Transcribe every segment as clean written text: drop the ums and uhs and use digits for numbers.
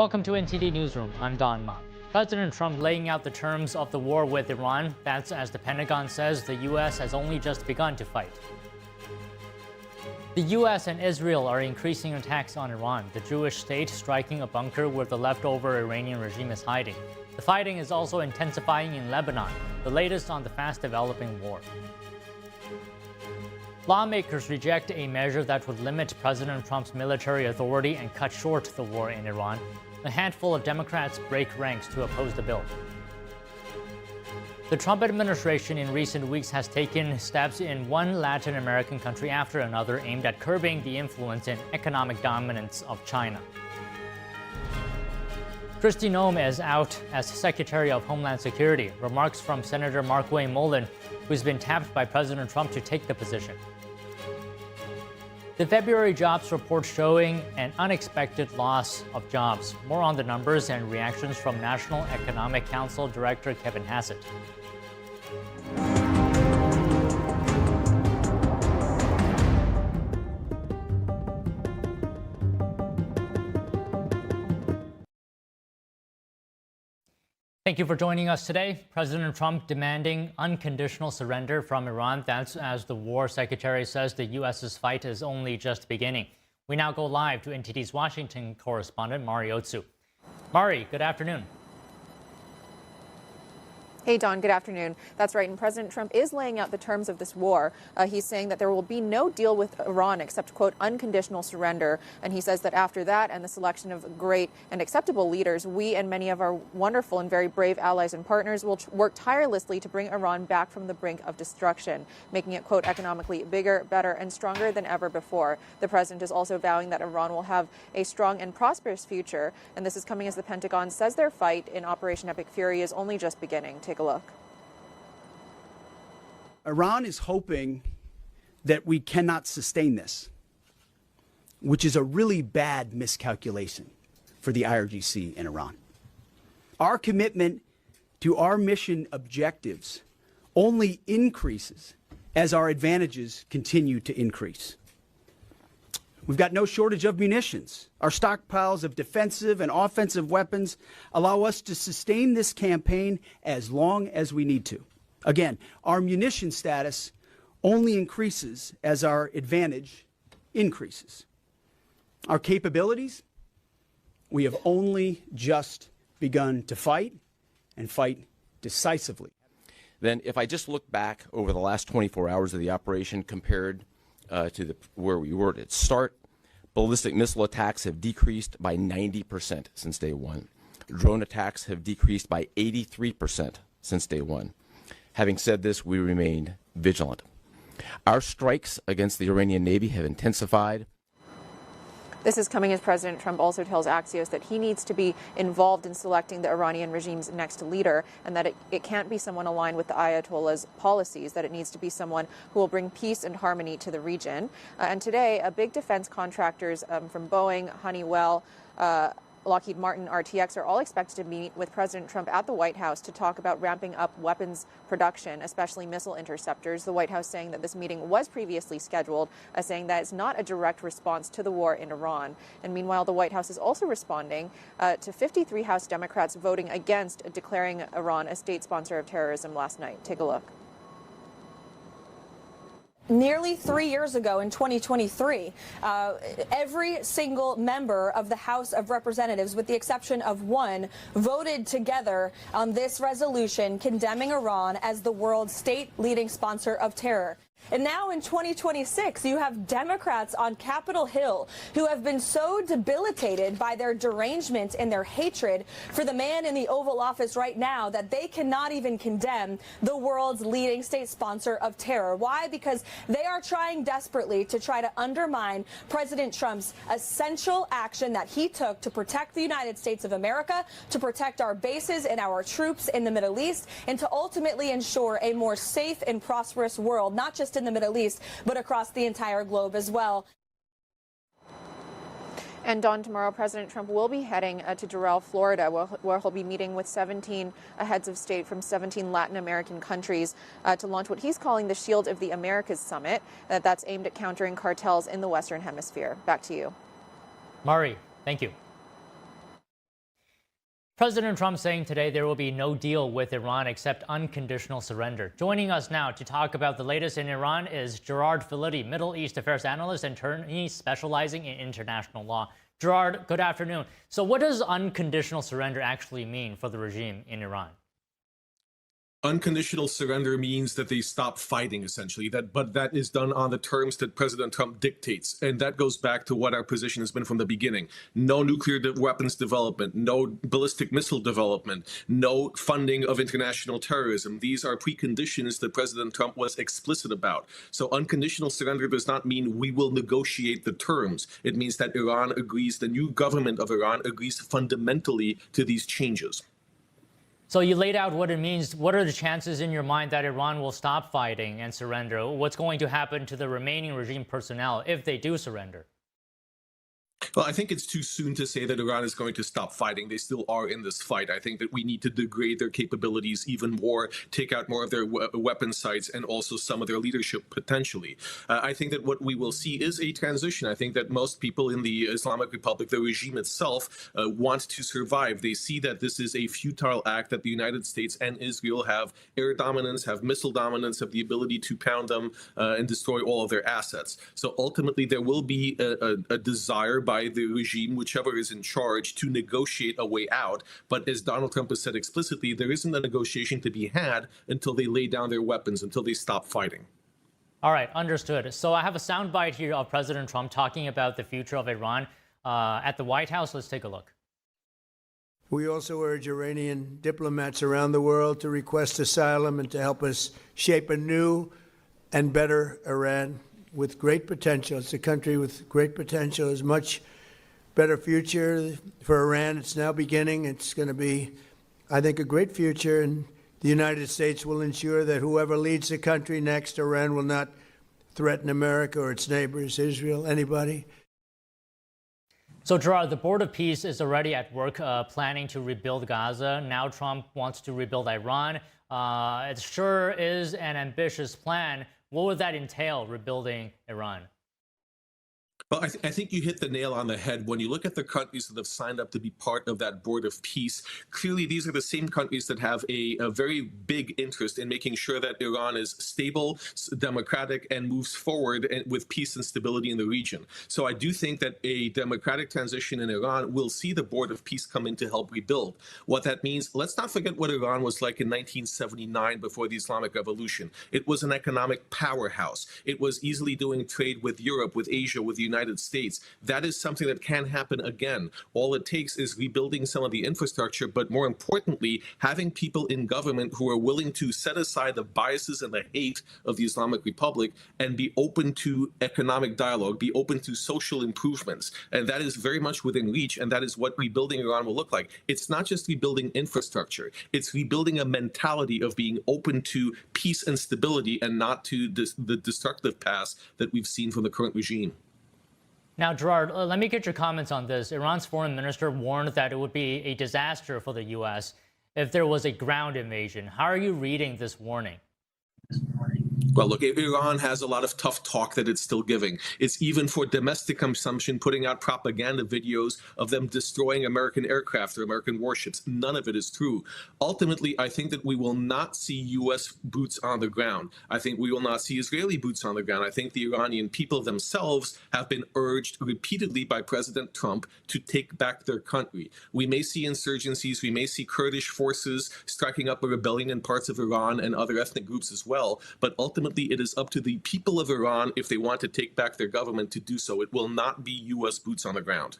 Welcome to NTD Newsroom. I'm Don Ma. President Trump laying out the terms of the war with Iran. That's as the Pentagon says the U.S. has only just begun to fight. The U.S. and Israel are increasing attacks on Iran, the Jewish state striking a bunker where the leftover Iranian regime is hiding. The fighting is also intensifying in Lebanon, the latest on the fast-developing war. Lawmakers reject a measure that would limit President Trump's military authority and cut short the war in Iran. A handful of Democrats break ranks to oppose the bill. The Trump administration in recent weeks has taken steps in one Latin American country after another aimed at curbing the influence and economic dominance of China. Kristi Noem is out as Secretary of Homeland Security. Remarks from Senator Markwayne Mullin, who's been tapped by President Trump to take the position. The February jobs report showing an unexpected loss of jobs. More on the numbers and reactions from National Economic Council Director Kevin Hassett. Thank you for joining us today. President Trump demanding unconditional surrender from Iran. That's as the War Secretary says the U.S.'s fight is only just beginning. We now go live to NTD's Washington correspondent, Mari Otsu. Mari, good afternoon. Hey, Don, good afternoon. That's right, and President Trump is laying out the terms of this war. He's saying that there will be no deal with Iran except, quote, unconditional surrender. And he says that after that and the selection of great and acceptable leaders, we and many of our wonderful and very brave allies and partners will work tirelessly to bring Iran back from the brink of destruction, making it, quote, economically bigger, better, and stronger than ever before. The president is also vowing that Iran will have a strong and prosperous future. And this is coming as the Pentagon says their fight in Operation Epic Fury is only just beginning. Take a look. Iran is hoping that we cannot sustain this, which is a really bad miscalculation for the IRGC in Iran. Our commitment to our mission objectives only increases as our advantages continue to increase. We've got no shortage of munitions. Our stockpiles of defensive and offensive weapons allow us to sustain this campaign as long as we need to. Again, our munition status only increases as our advantage increases. Our capabilities, we have only just begun to fight and fight decisively. Then if I just look back over the last 24 hours of the operation compared to where we were at its start, ballistic missile attacks have decreased by 90% since day one. Drone attacks have decreased by 83% since day one. Having said this, we remain vigilant. Our strikes against the Iranian Navy have intensified. This is coming as President Trump also tells Axios that he needs to be involved in selecting the Iranian regime's next leader, and that it can't be someone aligned with the Ayatollah's policies, that it needs to be someone who will bring peace and harmony to the region. And today, big defense contractors from Boeing, Honeywell, Lockheed Martin, RTX are all expected to meet with President Trump at the White House to talk about ramping up weapons production, especially missile interceptors. The White House saying that this meeting was previously scheduled, saying that it's not a direct response to the war in Iran. And meanwhile, the White House is also responding to 53 House Democrats voting against declaring Iran a state sponsor of terrorism last night. Take a look. Nearly 3 years ago in 2023, every single member of the House of Representatives, with the exception of one, voted together on this resolution condemning Iran as the world's state leading sponsor of terror. And now in 2026, you have Democrats on Capitol Hill who have been so debilitated by their derangement and their hatred for the man in the Oval Office right now that they cannot even condemn the world's leading state sponsor of terror. Why? Because they are trying desperately to try to undermine President Trump's essential action that he took to protect the United States of America, to protect our bases and our troops in the Middle East, and to ultimately ensure a more safe and prosperous world, not just in the Middle East, but across the entire globe as well. And Don, tomorrow President Trump will be heading to Doral, Florida, where he'll be meeting with 17 heads of state from 17 Latin American countries to launch what he's calling the Shield of the Americas Summit. That's aimed at countering cartels in the Western Hemisphere. Back to you. Mari, thank you. President Trump saying today there will be no deal with Iran except unconditional surrender. Joining us now to talk about the latest in Iran is Gerard Filitti, Middle East Affairs Analyst and attorney specializing in international law. Gerard, good afternoon. So what does unconditional surrender actually mean for the regime in Iran? Unconditional surrender means that they stop fighting, essentially. But that is done on the terms that President Trump dictates. And that goes back to what our position has been from the beginning. No nuclear weapons development, no ballistic missile development, no funding of international terrorism. These are preconditions that President Trump was explicit about. So unconditional surrender does not mean we will negotiate the terms. It means that Iran agrees, the new government of Iran agrees fundamentally to these changes. So you laid out what it means. What are the chances in your mind that Iran will stop fighting and surrender? What's going to happen to the remaining regime personnel if they do surrender? Well, I think it's too soon to say that Iran is going to stop fighting. They still are in this fight. I think that we need to degrade their capabilities even more, take out more of their weapon sites, and also some of their leadership potentially. I think that what we will see is a transition. I think that most people in the Islamic Republic, the regime itself, want to survive. They see that this is a futile act, that the United States and Israel have air dominance, have missile dominance, have the ability to pound them and destroy all of their assets. So ultimately, there will be a desire by the regime, whichever is in charge, to negotiate a way out. But as Donald Trump has said explicitly, there isn't a negotiation to be had until they lay down their weapons, until they stop fighting. All right, understood. So I have a soundbite here of President Trump talking about the future of Iran at the White House. Let's take a look. We also urge Iranian diplomats around the world to request asylum and to help us shape a new and better Iran with great potential. It's a country with great potential. There's much better future for Iran. It's now beginning. It's going to be, I think, a great future. And the United States will ensure that whoever leads the country next, Iran will not threaten America or its neighbors, Israel, anybody. So, Gerard, the Board of Peace is already at work planning to rebuild Gaza. Now Trump wants to rebuild Iran. It sure is an ambitious plan. What would that entail, rebuilding Iran? Well, I think you hit the nail on the head. When you look at the countries that have signed up to be part of that Board of Peace, clearly these are the same countries that have a very big interest in making sure that Iran is stable, democratic, and moves forward with peace and stability in the region. So I do think that a democratic transition in Iran will see the Board of Peace come in to help rebuild. What that means, let's not forget what Iran was like in 1979 before the Islamic Revolution. It was an economic powerhouse. It was easily doing trade with Europe, with Asia, with the United States. That is something that can happen again. All it takes is rebuilding some of the infrastructure, but more importantly, having people in government who are willing to set aside the biases and the hate of the Islamic Republic and be open to economic dialogue, be open to social improvements. And that is very much within reach, and that is what rebuilding Iran will look like. It's not just rebuilding infrastructure. It's rebuilding a mentality of being open to peace and stability and not to the destructive paths that we've seen from the current regime. Now, Gerard, let me get your comments on this. Iran's foreign minister warned that it would be a disaster for the U.S. if there was a ground invasion. How are you reading this warning? Well, look, Iran has a lot of tough talk that it's still giving. It's even for domestic consumption, putting out propaganda videos of them destroying American aircraft or American warships. None of it is true. Ultimately, I think that we will not see U.S. boots on the ground. I think we will not see Israeli boots on the ground. I think the Iranian people themselves have been urged repeatedly by President Trump to take back their country. We may see insurgencies. We may see Kurdish forces striking up a rebellion in parts of Iran and other ethnic groups as well. But ultimately, it is up to the people of Iran, if they want to take back their government, to do so. It will not be U.S. boots on the ground.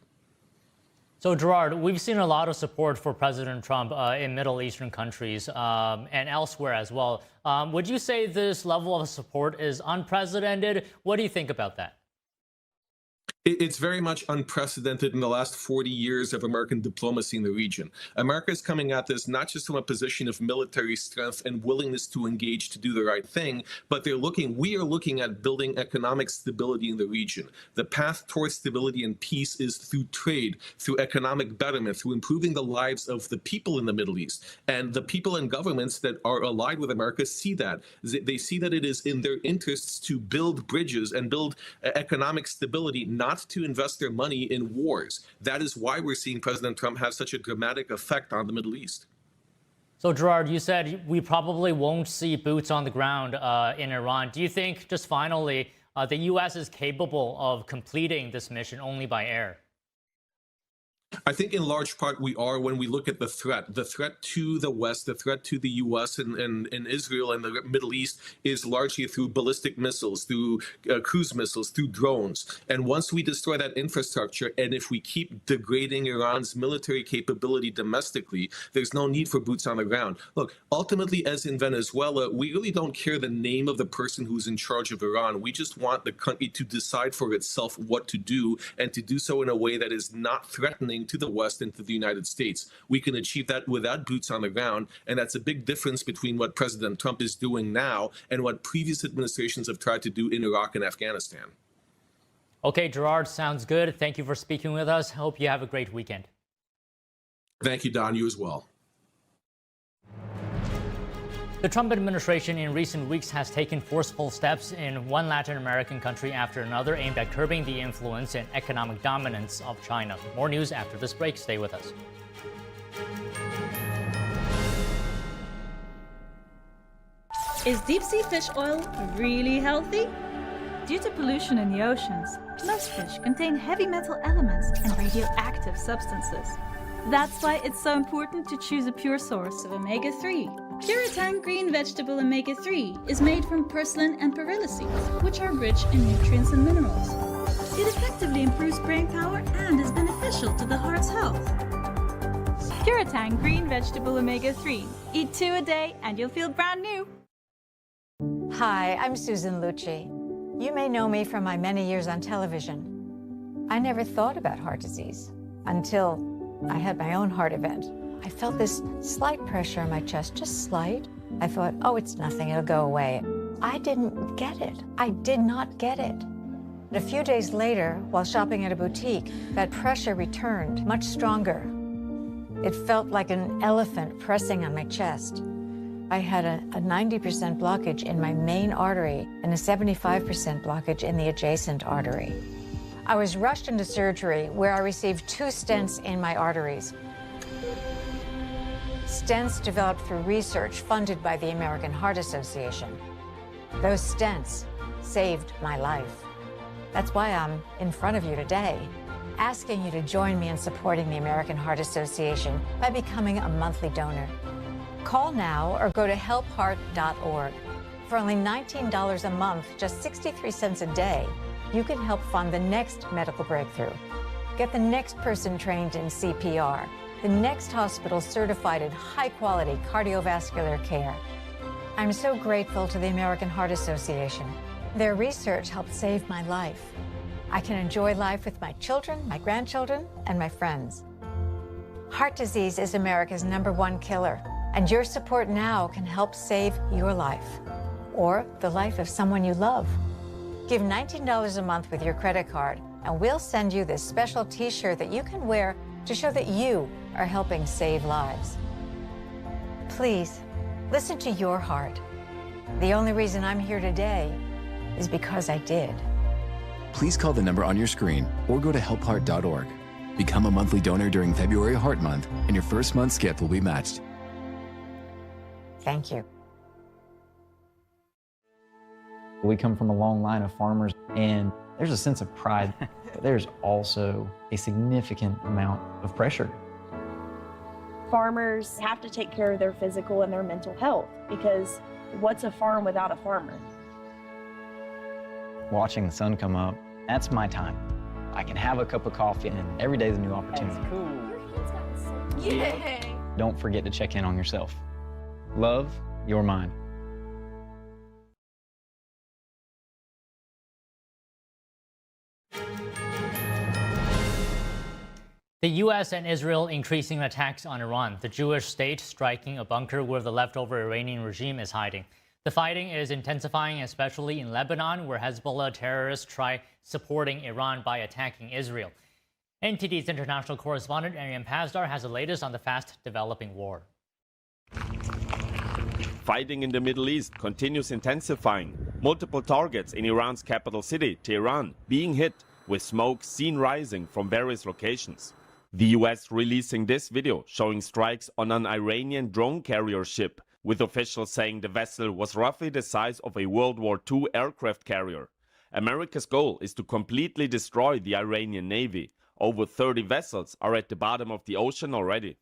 So, Gerard, we've seen a lot of support for President Trump in Middle Eastern countries and elsewhere as well. Would you say this level of support is unprecedented? What do you think about that? It's very much unprecedented in the last 40 years of American diplomacy in the region. America is coming at this not just from a position of military strength and willingness to engage to do the right thing, but we are looking at building economic stability in the region. The path towards stability and peace is through trade, through economic betterment, through improving the lives of the people in the Middle East. And the people and governments that are allied with America see that. They see that it is in their interests to build bridges and build economic stability, not not to invest their money in wars. That is why we're seeing President Trump have such a dramatic effect on the Middle East. So, Gerard, you said we probably won't see boots on the ground in Iran. Do you think, just finally, the U.S. is capable of completing this mission only by air? I think in large part we are when we look at the threat to the West, the threat to the U.S. and Israel and the Middle East is largely through ballistic missiles, through cruise missiles, through drones. And once we destroy that infrastructure, and if we keep degrading Iran's military capability domestically, there's no need for boots on the ground. Look, ultimately, as in Venezuela, we really don't care the name of the person who's in charge of Iran. We just want the country to decide for itself what to do, and to do so in a way that is not threatening to the West and to the United States. We can achieve that without boots on the ground, and that's a big difference between what President Trump is doing now and what previous administrations have tried to do in Iraq and Afghanistan. Okay, Gerard, sounds good. Thank you for speaking with us. Hope you have a great weekend. Thank you, Don. You as well. The Trump administration in recent weeks has taken forceful steps in one Latin American country after another aimed at curbing the influence and economic dominance of China. More news after this break. Stay with us. Is deep-sea fish oil really healthy? Due to pollution in the oceans, most fish contain heavy metal elements and radioactive substances. That's why it's so important to choose a pure source of omega-3. Puritan green vegetable omega-3 is made from purslane and perilla seeds, which are rich in nutrients and minerals. It effectively improves brain power and is beneficial to the heart's health. Puritan green vegetable omega-3. Eat 2 a day and you'll feel brand new. Hi, I'm Susan Lucci. You may know me from my many years on television. I never thought about heart disease until I had my own heart event. I felt this slight pressure on my chest, just slight. I thought, oh, it's nothing, it'll go away. I didn't get it. I did not get it. A few days later, while shopping at a boutique, that pressure returned, much stronger. It felt like an elephant pressing on my chest. I had a 90% blockage in my main artery and a 75% blockage in the adjacent artery. I was rushed into surgery where I received 2 stents in my arteries. Stents developed through research funded by the American Heart Association. Those stents saved my life. That's why I'm in front of you today, asking you to join me in supporting the American Heart Association by becoming a monthly donor. Call now or go to helpheart.org. For only $19 a month, just 63 cents a day, you can help fund the next medical breakthrough. Get the next person trained in CPR, the next hospital certified in high-quality cardiovascular care. I'm so grateful to the American Heart Association. Their research helped save my life. I can enjoy life with my children, my grandchildren, and my friends. Heart disease is America's #1 killer, and your support now can help save your life or the life of someone you love. Give $19 a month with your credit card, and we'll send you this special T-shirt that you can wear to show that you are helping save lives. Please, listen to your heart. The only reason I'm here today is because I did. Please call the number on your screen or go to helpheart.org. Become a monthly donor during February Heart Month, and your first month's gift will be matched. Thank you. We come from a long line of farmers, and there's a sense of pride, but there's also a significant amount of pressure. Farmers have to take care of their physical and their mental health, because what's a farm without a farmer? Watching the sun come up, that's my time. I can have a cup of coffee, and every day is a new opportunity. That's cool. Your hand's gotten so Yay! Don't forget to check in on yourself. Love your mind. The U.S. and Israel increasing attacks on Iran, the Jewish state striking a bunker where the leftover Iranian regime is hiding. The fighting is intensifying, especially in Lebanon, where Hezbollah terrorists try supporting Iran by attacking Israel. NTD's international correspondent Ariam Pazdar has the latest on the fast-developing war. Fighting in the Middle East continues intensifying. Multiple targets in Iran's capital city, Tehran, being hit, with smoke seen rising from various locations. The US releasing this video showing strikes on an Iranian drone carrier ship, with officials saying the vessel was roughly the size of a World War II aircraft carrier. America's goal is to completely destroy the Iranian Navy. Over 30 vessels are at the bottom of the ocean already.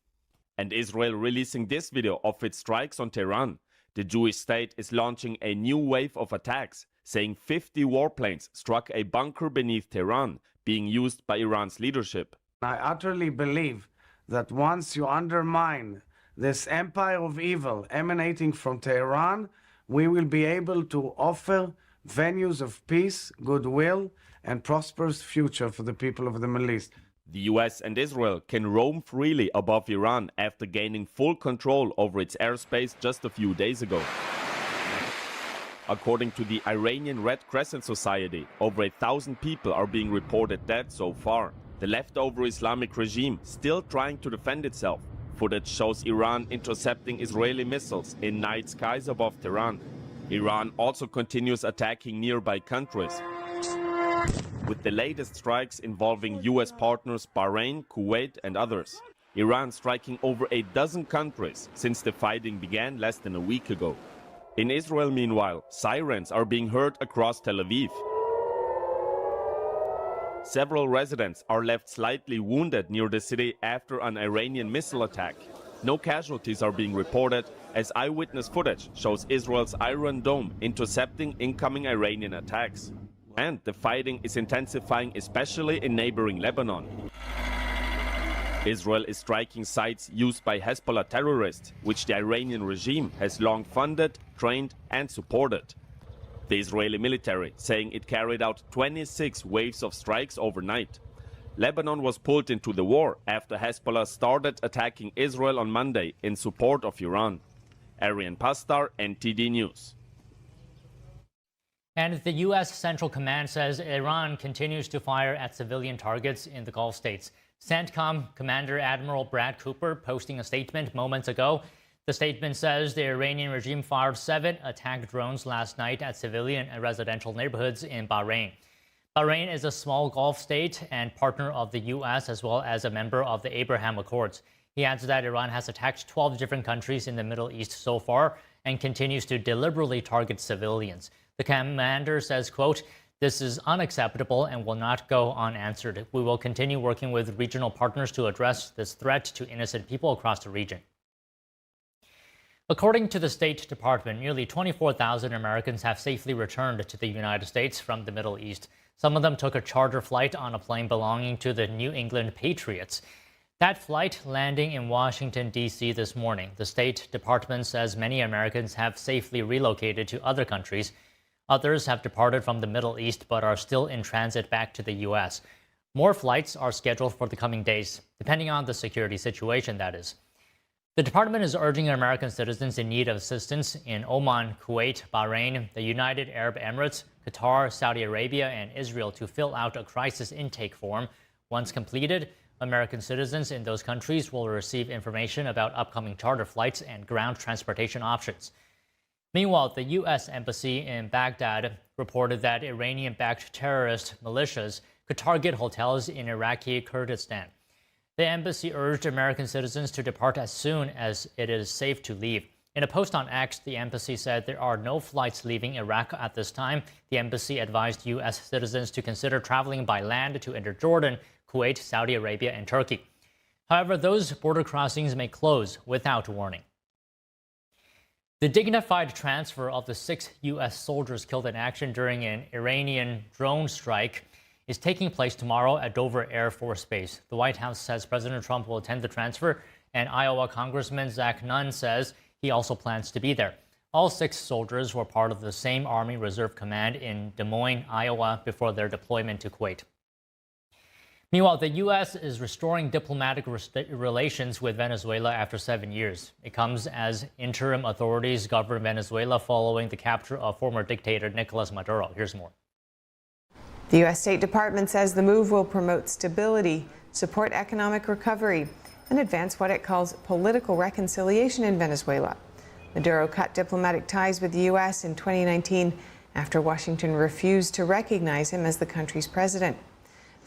And Israel releasing this video of its strikes on Tehran. The Jewish state is launching a new wave of attacks, saying 50 warplanes struck a bunker beneath Tehran, being used by Iran's leadership. I utterly believe that once you undermine this empire of evil emanating from Tehran, we will be able to offer venues of peace, goodwill, and prosperous future for the people of the Middle East. The US and Israel can roam freely above Iran after gaining full control over its airspace just a few days ago. According to the Iranian Red Crescent Society, over 1,000 people are being reported dead so far. The leftover Islamic regime still trying to defend itself. Footage shows Iran intercepting Israeli missiles in night skies above Tehran. Iran also continues attacking nearby countries, with the latest strikes involving US partners Bahrain, Kuwait and others. Iran striking over a dozen countries since the fighting began less than a week ago. In Israel, meanwhile, sirens are being heard across Tel Aviv. Several residents are left slightly wounded near the city after an Iranian missile attack. No casualties are being reported, as eyewitness footage shows Israel's Iron Dome intercepting incoming Iranian attacks. And the fighting is intensifying, especially in neighboring Lebanon. Israel is striking sites used by Hezbollah terrorists, which the Iranian regime has long funded, trained and supported. The Israeli military saying it carried out 26 waves of strikes overnight. Lebanon was pulled into the war after Hezbollah started attacking Israel on Monday in support of Iran. Arian Pastar, NTD News. And the U.S. Central Command says Iran continues to fire at civilian targets in the Gulf states. CENTCOM Commander Admiral Brad Cooper posting a statement moments ago. The statement says the Iranian regime fired 7 attack drones last night at civilian and residential neighborhoods in Bahrain. Bahrain is a small Gulf state and partner of the U.S. as well as a member of the Abraham Accords. He adds that Iran has attacked 12 different countries in the Middle East so far and continues to deliberately target civilians. The commander says, quote, "This is unacceptable and will not go unanswered. We will continue working with regional partners to address this threat to innocent people across the region." According to the State Department, nearly 24,000 Americans have safely returned to the United States from the Middle East. Some of them took a charter flight on a plane belonging to the New England Patriots. That flight landing in Washington, D.C. this morning. The State Department says many Americans have safely relocated to other countries. Others have departed from the Middle East but are still in transit back to the U.S. More flights are scheduled for the coming days, depending on the security situation, that is. The department is urging American citizens in need of assistance in Oman, Kuwait, Bahrain, the United Arab Emirates, Qatar, Saudi Arabia, and Israel to fill out a crisis intake form. Once completed, American citizens in those countries will receive information about upcoming charter flights and ground transportation options. Meanwhile, the U.S. Embassy in Baghdad reported that Iranian-backed terrorist militias could target hotels in Iraqi Kurdistan. The embassy urged American citizens to depart as soon as it is safe to leave. In a post on X, the embassy said there are no flights leaving Iraq at this time. The embassy advised U.S. citizens to consider traveling by land to enter Jordan, Kuwait, Saudi Arabia, and Turkey. However, those border crossings may close without warning. The dignified transfer of the 6 U.S. soldiers killed in action during an Iranian drone strike is taking place tomorrow at Dover Air Force Base. The White House says President Trump will attend the transfer, and Iowa Congressman Zach Nunn says he also plans to be there. All 6 soldiers were part of the same Army Reserve Command in Des Moines, Iowa, before their deployment to Kuwait. Meanwhile, the U.S. is restoring diplomatic relations with Venezuela after 7 years. It comes as interim authorities govern Venezuela following the capture of former dictator Nicolas Maduro. Here's more. The U.S. State Department says the move will promote stability, support economic recovery, and advance what it calls political reconciliation in Venezuela. Maduro cut diplomatic ties with the U.S. in 2019 after Washington refused to recognize him as the country's president.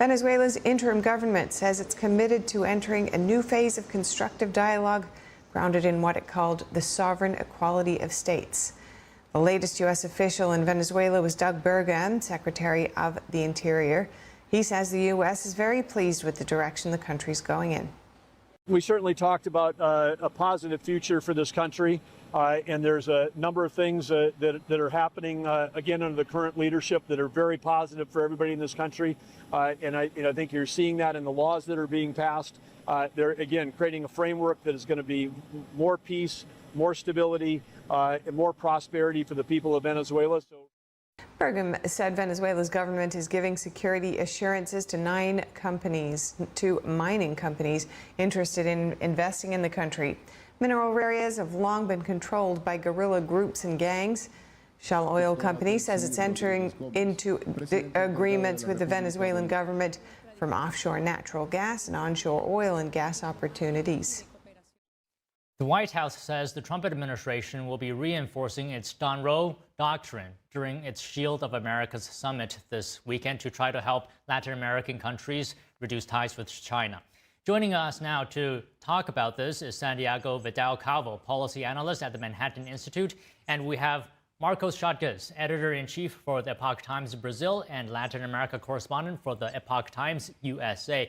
Venezuela's interim government says it's committed to entering a new phase of constructive dialogue grounded in what it called the sovereign equality of states. The latest U.S. official in Venezuela was Doug Burgum, Secretary of the Interior. He says the U.S. is very pleased with the direction the country's going in. We certainly talked about a positive future for this country, and there's a number of things that are happening, again, under the current leadership that are very positive for everybody in this country. And I think you're seeing that in the laws that are being passed. They're, again, creating a framework that is going to be more peace, more stability, and more prosperity for the people of Venezuela. Burgum said Venezuela's government is giving security assurances to 9 mining companies interested in investing in the country. Mineral areas have long been controlled by guerrilla groups and gangs. Shell Oil Company says it's entering into agreements with the Venezuelan government from offshore natural gas and onshore oil and gas opportunities. The White House says the Trump administration will be reinforcing its Monroe Doctrine during its Shield of Americas summit this weekend to try to help Latin American countries reduce ties with China. Joining us now to talk about this is Santiago Vidal-Calvo, policy analyst at the Manhattan Institute, and we have Marcos Chatgas, editor-in-chief for the Epoch Times Brazil and Latin America correspondent for the Epoch Times USA.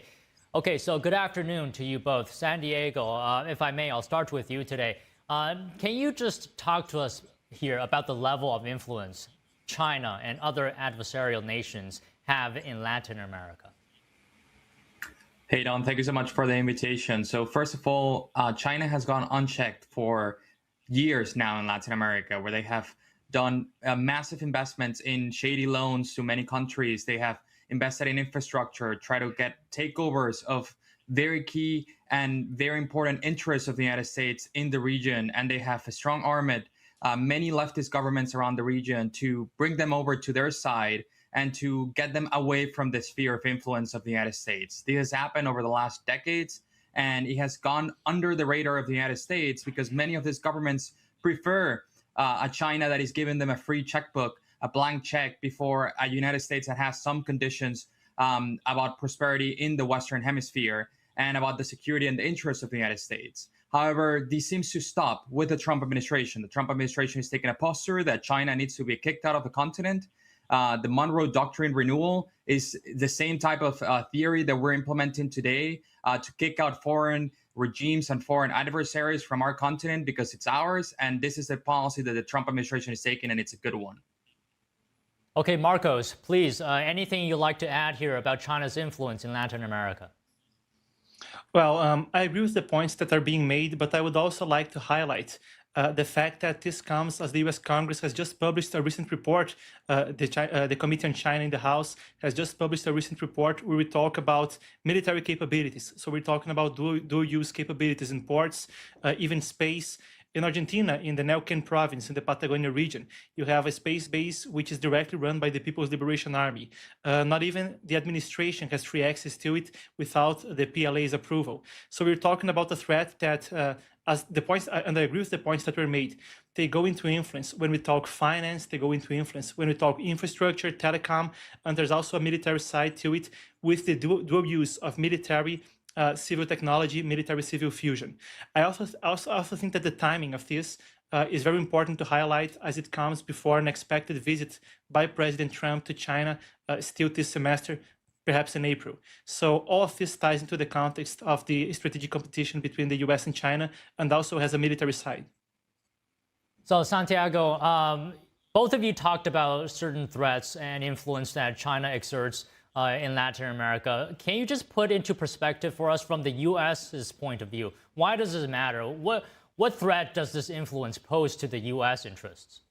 Okay, so good afternoon to you both. San Diego, if I may, I'll start with you today. Can you just talk to us here about the level of influence China and other adversarial nations have in Latin America? Hey, Don, thank you so much for the invitation. So first of all, China has gone unchecked for years now in Latin America, where they have done massive investments in shady loans to many countries. They have invested in infrastructure, try to get takeovers of very key and very important interests of the United States in the region. And they have a strong armed, many leftist governments around the region to bring them over to their side and to get them away from the sphere of influence of the United States. This has happened over the last decades, and it has gone under the radar of the United States because many of these governments prefer a China that is giving them a free checkbook, a blank check, before a United States that has some conditions about prosperity in the Western Hemisphere and about the security and the interests of the United States. However, this seems to stop with the Trump administration. The Trump administration is taking a posture that China needs to be kicked out of the continent. The Monroe Doctrine renewal is the same type of theory that we're implementing today to kick out foreign regimes and foreign adversaries from our continent because it's ours. And this is a policy that the Trump administration is taking, and it's a good one. Okay, Marcos, please, anything you'd like to add here about China's influence in Latin America? Well, I agree with the points that are being made, but I would also like to highlight the fact that this comes as the U.S. Congress has just published a recent report. The Committee on China in the House has just published a recent report where we talk about military capabilities. So we're talking about dual-use capabilities in ports, even space. In Argentina, in the Neuquén province, in the Patagonia region, you have a space base which is directly run by the People's Liberation Army. Not even the administration has free access to it without the PLA's approval. So we're talking about a threat that, as the points, and I agree with the points that were made, they go into influence. When we talk finance, they go into influence. When we talk infrastructure, telecom, and there's also a military side to it with the dual use of military civil technology, military-civil fusion. I also think that the timing of this is very important to highlight as it comes before an expected visit by President Trump to China still this semester, perhaps in April. So all of this ties into the context of the strategic competition between the US and China, and also has a military side. So Santiago, both of you talked about certain threats and influence that China exerts in Latin America. Can you just put into perspective for us from the U.S.'s point of view? Why does this matter? What threat does this influence pose to the U.S. interests?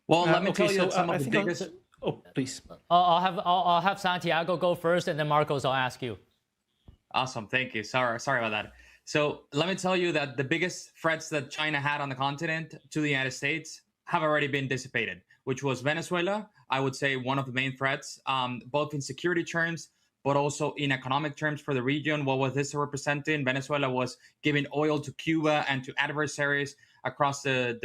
Well, let me tell you that some of the biggest... Oh, please. I'll have Santiago go first, and then Marcos, I'll ask you. Awesome, thank you. Sorry about that. So let me tell you that the biggest threats that China had on the continent to the United States have already been dissipated, which was Venezuela. I would say one of the main threats, both in security terms, but also in economic terms for the region. What was this representing? Venezuela was giving oil to Cuba and to adversaries across the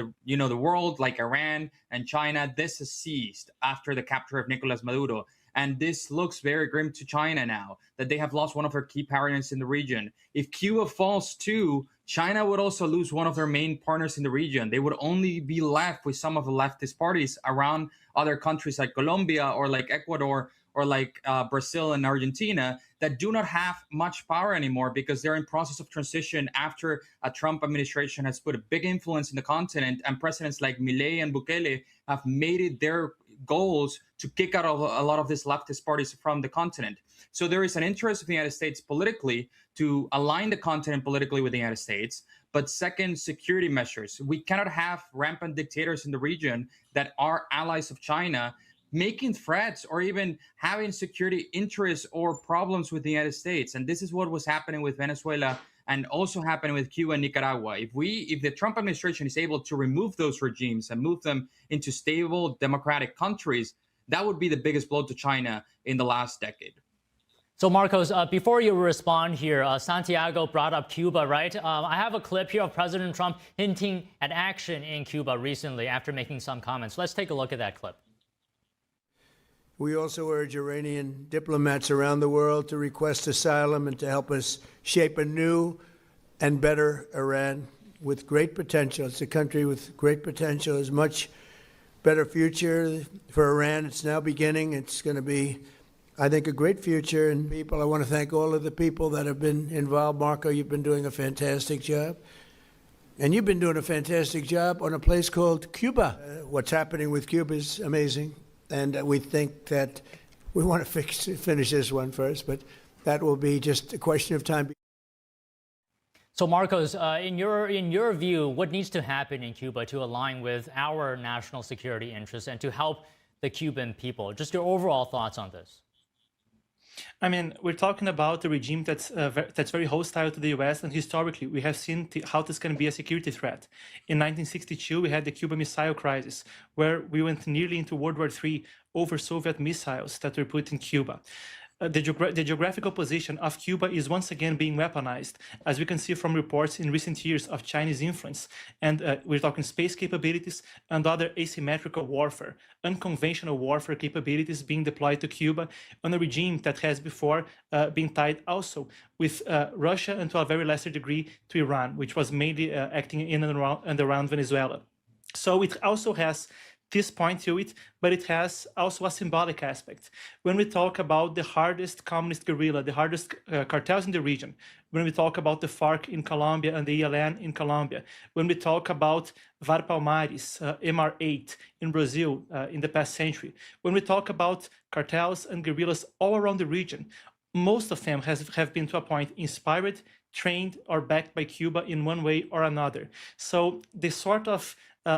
world, like Iran and China, this has ceased after the capture of Nicolas Maduro. And this looks very grim to China now, that they have lost one of their key partners in the region. If Cuba falls too, China would also lose one of their main partners in the region. They would only be left with some of the leftist parties around other countries like Colombia or like Ecuador or like Brazil and Argentina that do not have much power anymore because they're in process of transition after a Trump administration has put a big influence in the continent, and presidents like Milei and Bukele have made it their goals to kick out a lot of these leftist parties from the continent. So there is an interest of the United States politically to align the continent politically with the United States. But second, security measures. We cannot have rampant dictators in the region that are allies of China making threats or even having security interests or problems with the United States. And this is what was happening with Venezuela and also happening with Cuba and Nicaragua. If the Trump administration is able to remove those regimes and move them into stable democratic countries, that would be the biggest blow to China in the last decade. So, Marcos, before you respond here, Santiago brought up Cuba, right? I have a clip here of President Trump hinting at action in Cuba recently after making some comments. Let's take a look at that clip. We also urge Iranian diplomats around the world to request asylum and to help us shape a new and better Iran with great potential. It's a country with great potential, has much better future for Iran. It's now beginning. It's going to be, I think, a great future. And people, I want to thank all of the people that have been involved. Marco, you've been doing a fantastic job. And you've been doing a fantastic job on a place called Cuba. What's happening with Cuba is amazing. And we think that we want to finish this one first, but that will be just a question of time. So, Marcos, in your view, what needs to happen in Cuba to align with our national security interests and to help the Cuban people? Just your overall thoughts on this. I mean, we're talking about a regime that's very hostile to the U.S. and historically we have seen how this can be a security threat. In 1962, we had the Cuban Missile Crisis, where we went nearly into World War III over Soviet missiles that were put in Cuba. The geographical position of Cuba is once again being weaponized, as we can see from reports in recent years of Chinese influence. And we're talking space capabilities and other asymmetrical warfare, unconventional warfare capabilities being deployed to Cuba on a regime that has before been tied also with Russia and to a very lesser degree to Iran, which was mainly acting in and around Venezuela. So it also has this point to it, but it has also a symbolic aspect. When we talk about the hardest communist guerrilla, the hardest cartels in the region, when we talk about the FARC in Colombia and the ELN in Colombia, when we talk about Varpalmares, MR8 in Brazil in the past century, when we talk about cartels and guerrillas all around the region, most of them have been to a point inspired, trained, or backed by Cuba in one way or another. So the sort of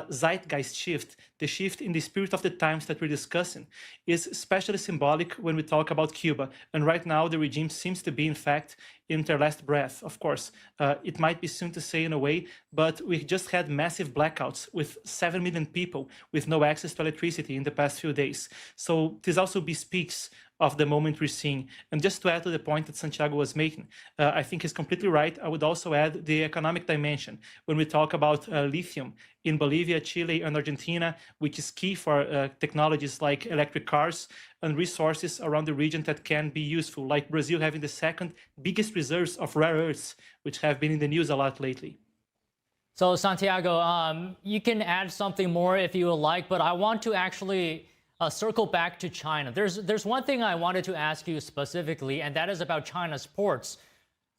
zeitgeist shift, the shift in the spirit of the times that we're discussing, is especially symbolic when we talk about Cuba. And right now, the regime seems to be, in fact, in their last breath. Of course, it might be soon to say in a way, but we just had massive blackouts with 7 million people with no access to electricity in the past few days. So this also bespeaks of the moment we're seeing. And just to add to the point that Santiago was making, I think he's completely right. I would also add the economic dimension. When we talk about lithium in Bolivia, Chile, and Argentina, which is key for technologies like electric cars and resources around the region that can be useful, like Brazil having the second biggest reserves of rare earths, which have been in the news a lot lately. So, Santiago, you can add something more if you would like, but I want to actually circle back to China. There's one thing I wanted to ask you specifically, and that is about China's ports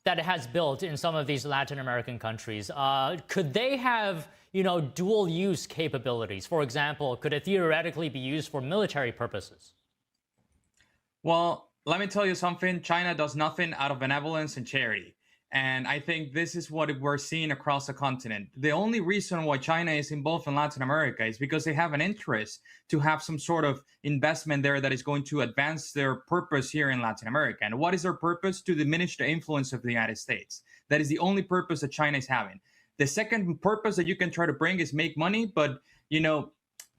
that it has built in some of these Latin American countries. Could they have, dual use capabilities? For example, could it theoretically be used for military purposes? Well, let me tell you something. China does nothing out of benevolence and charity. And I think this is what we're seeing across the continent. The only reason why China is involved in Latin America is because they have an interest to have some sort of investment there that is going to advance their purpose here in Latin America. And what is their purpose? To diminish the influence of the United States. That is the only purpose that China is having. The second purpose that you can try to bring is make money, but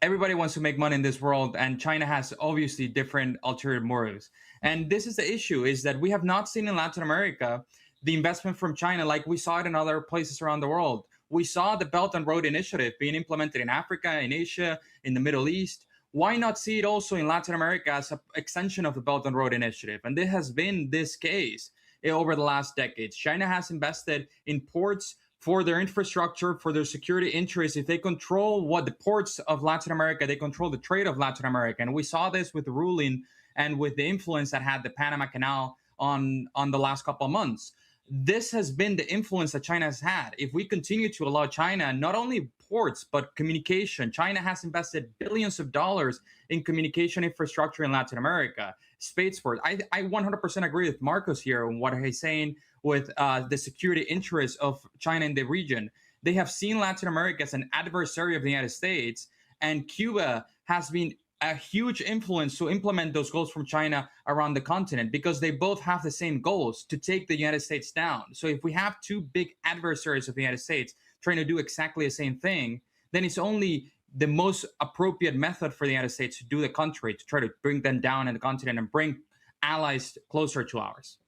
everybody wants to make money in this world, and China has obviously different ulterior motives. And this is the issue, is that we have not seen in Latin America the investment from China like we saw it in other places around the world. We saw the Belt and Road Initiative being implemented in Africa, in Asia, in the Middle East. Why not see it also in Latin America as an extension of the Belt and Road Initiative? And this has been this case over the last decades. China has invested in ports for their infrastructure, for their security interests. If they control what the ports of Latin America, they control the trade of Latin America. And we saw this with the ruling and with the influence that had the Panama Canal on the last couple of months. This has been the influence that China has had. If we continue to allow China, not only ports, but communication, China has invested billions of dollars in communication infrastructure in Latin America, spaceport. I 100% agree with Marcos here on what he's saying with the security interests of China in the region. They have seen Latin America as an adversary of the United States, and Cuba has been a huge influence to implement those goals from China around the continent, because they both have the same goals, to take the United States down. So if we have two big adversaries of the United States trying to do exactly the same thing, then it's only the most appropriate method for the United States to do the country, to try to bring them down in the continent and bring allies closer to ours.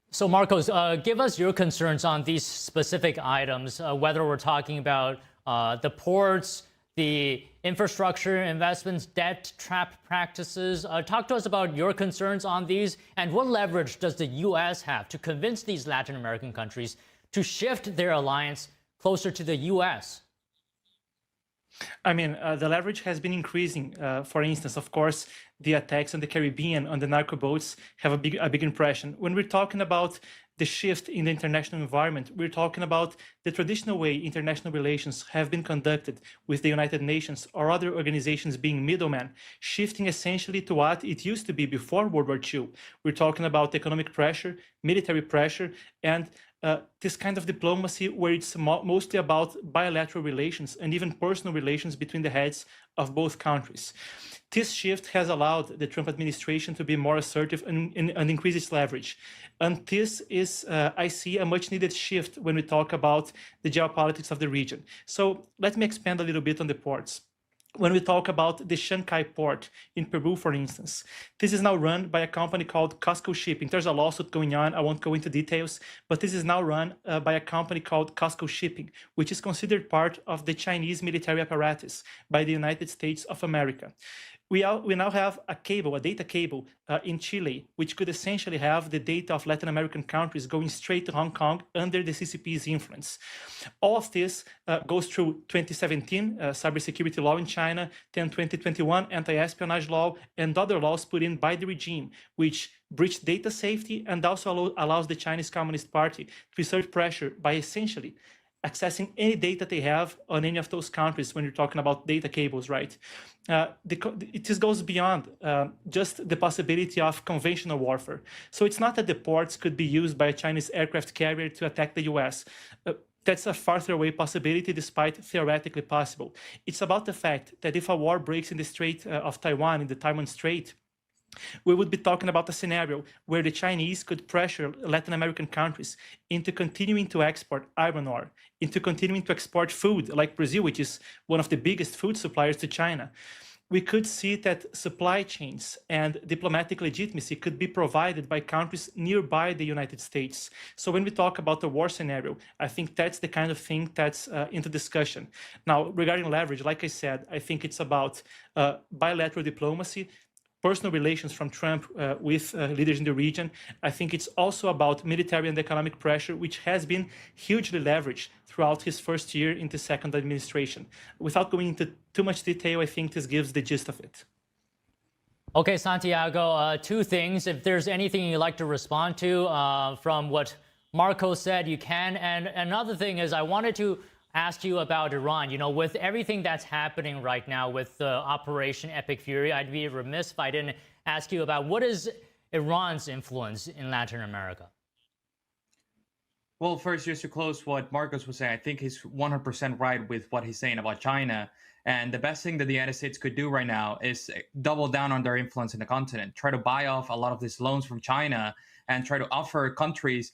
So Marcos, give us your concerns on these specific items, whether we're talking about the ports, the infrastructure investments, debt trap practices. Talk to us about your concerns on these, and what leverage does the U.S. have to convince these Latin American countries to shift their alliance closer to the U.S.? I mean, the leverage has been increasing. For instance, of course, the attacks on the Caribbean on the narco boats have a big impression. When we're talking about the shift in the international environment, we're talking about the traditional way international relations have been conducted, with the United Nations or other organizations being middlemen, shifting essentially to what it used to be before World War II. We're talking about economic pressure, military pressure, and this kind of diplomacy where it's mostly about bilateral relations and even personal relations between the heads of both countries. This shift has allowed the Trump administration to be more assertive and increase its leverage. And this is, I see, a much needed shift when we talk about the geopolitics of the region. So let me expand a little bit on the ports. When we talk about the Shanghai port in Peru, for instance, this is now run by a company called Costco Shipping. There's a lawsuit going on. I won't go into details, but this is now run by a company called Costco Shipping, which is considered part of the Chinese military apparatus by the United States of America. We now have a data cable in Chile, which could essentially have the data of Latin American countries going straight to Hong Kong under the CCP's influence. All of this goes through 2017 cybersecurity law in China, then 2021 anti-espionage law, and other laws put in by the regime, which breach data safety and also allows the Chinese Communist Party to exert pressure by essentially accessing any data they have on any of those countries when you're talking about data cables, right? It goes beyond just the possibility of conventional warfare. So it's not that the ports could be used by a Chinese aircraft carrier to attack the US. That's a farther away possibility, despite theoretically possible. It's about the fact that if a war breaks in the Strait of Taiwan, in the Taiwan Strait, we would be talking about a scenario where the Chinese could pressure Latin American countries into continuing to export iron ore, into continuing to export food, like Brazil, which is one of the biggest food suppliers to China. We could see that supply chains and diplomatic legitimacy could be provided by countries nearby the United States. So when we talk about the war scenario, I think that's the kind of thing that's into discussion. Now, regarding leverage, like I said, I think it's about bilateral diplomacy, personal relations from Trump with leaders in the region. I think it's also about military and economic pressure, which has been hugely leveraged throughout his first year in the second administration. Without going into too much detail, I think this gives the gist of it. Okay, Santiago, two things. If there's anything you'd like to respond to from what Marco said, you can. And another thing is I wanted to ask you about Iran. You know, with everything that's happening right now with Operation Epic Fury, I'd be remiss if I didn't ask you about what is Iran's influence in Latin America? Well, first, just to close what Marcos was saying, I think he's 100% right with what he's saying about China. And the best thing that the United States could do right now is double down on their influence in the continent, try to buy off a lot of these loans from China and try to offer countries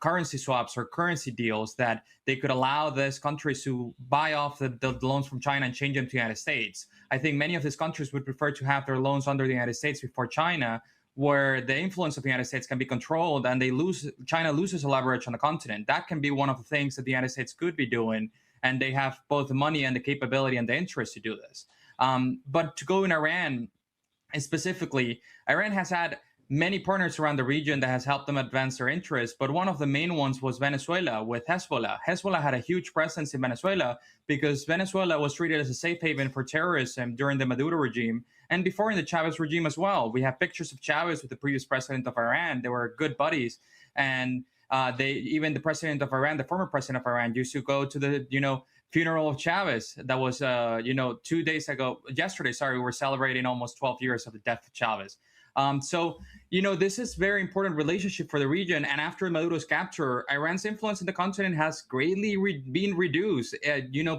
currency swaps or currency deals that they could allow these countries to buy off the loans from China and change them to the United States. I think many of these countries would prefer to have their loans under the United States before China, where the influence of the United States can be controlled and China loses a leverage on the continent. That can be one of the things that the United States could be doing, and they have both the money and the capability and the interest to do this. But to go in Iran specifically, Iran has had many partners around the region that has helped them advance their interests, but one of the main ones was Venezuela with Hezbollah. Hezbollah had a huge presence in Venezuela because Venezuela was treated as a safe haven for terrorism during the Maduro regime and before in the Chavez regime as well. We have pictures of Chavez with the previous president of Iran. They were good buddies, and even the president of Iran, the former president of Iran, used to go to the funeral of Chavez. That was 2 days ago. Yesterday, sorry, we were celebrating almost 12 years of the death of Chavez. So, this is very important relationship for the region. And after Maduro's capture, Iran's influence in the continent has greatly been reduced.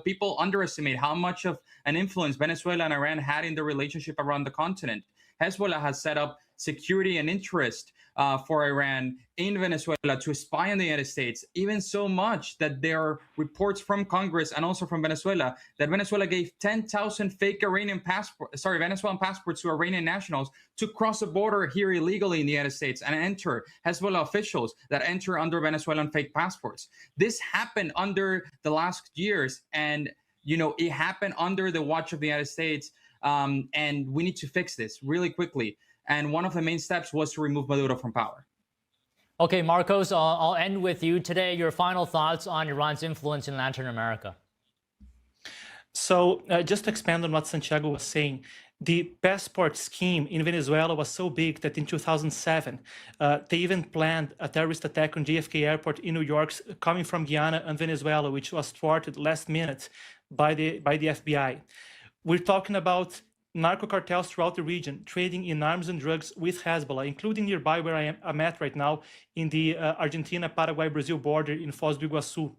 People underestimate how much of an influence Venezuela and Iran had in the relationship around the continent. Hezbollah has set up security and interest for Iran in Venezuela to spy on the United States, even so much that there are reports from Congress and also from Venezuela that Venezuela gave 10,000 fake Venezuelan passports to Iranian nationals to cross the border here illegally in the United States and enter. Hezbollah officials that enter under Venezuelan fake passports. This happened under the last years, and it happened under the watch of the United States, and we need to fix this really quickly. And one of the main steps was to remove Maduro from power. Okay, Marcos, I'll end with you today. Your final thoughts on Iran's influence in Latin America. So just to expand on what Santiago was saying, the passport scheme in Venezuela was so big that in 2007, they even planned a terrorist attack on JFK Airport in New York coming from Guyana and Venezuela, which was thwarted last minute by the FBI. We're talking about narco cartels throughout the region, trading in arms and drugs with Hezbollah, including nearby where I'm at right now in the Argentina-Paraguay-Brazil border in Foz do Iguaçu.